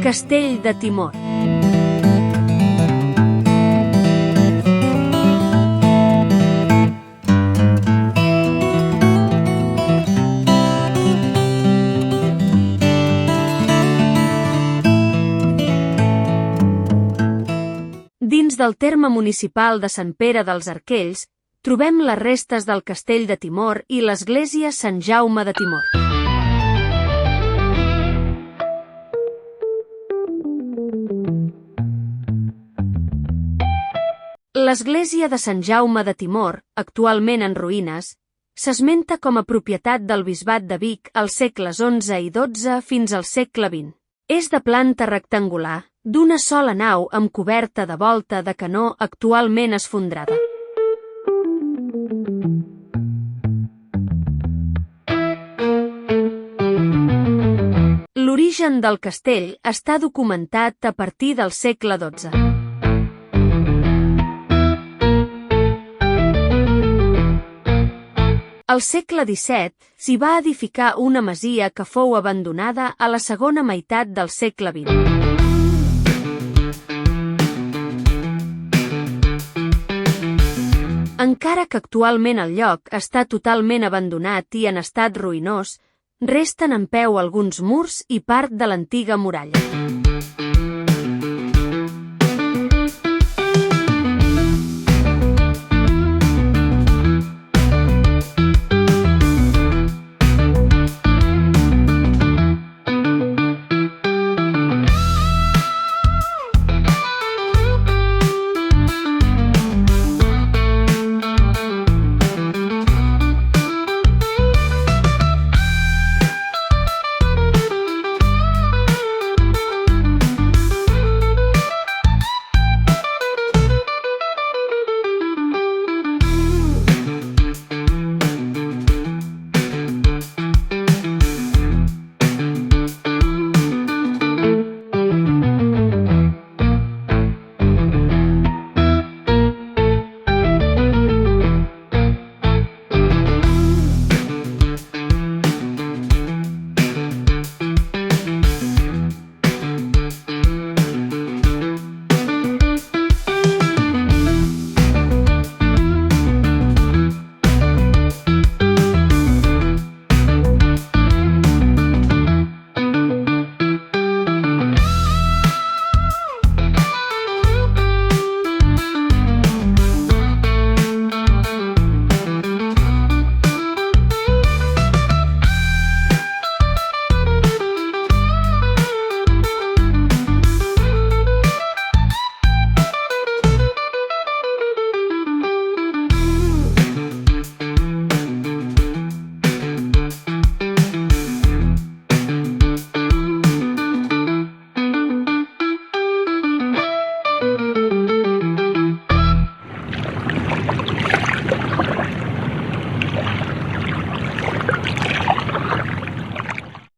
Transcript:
Castell de Timor. Dins del terme municipal de Sant Pere dels Arquells, trobem les restes del Castell de Timor i l'església Sant Jaume de Timor. L'església de Sant Jaume de Timor, actualment en ruïnes, s'esmenta com a propietat del bisbat de Vic als segles XI i XII fins al segle XX. És de planta rectangular, d'una sola nau amb coberta de volta de canó actualment esfondrada. L'origen del castell està documentat a partir del segle XII. Al segle XVII s'hi va edificar una masia que fou abandonada a la segona meitat del segle XX. Encara que actualment el lloc està totalment abandonat i en estat ruïnós, resten en peu alguns murs i part de l'antiga muralla.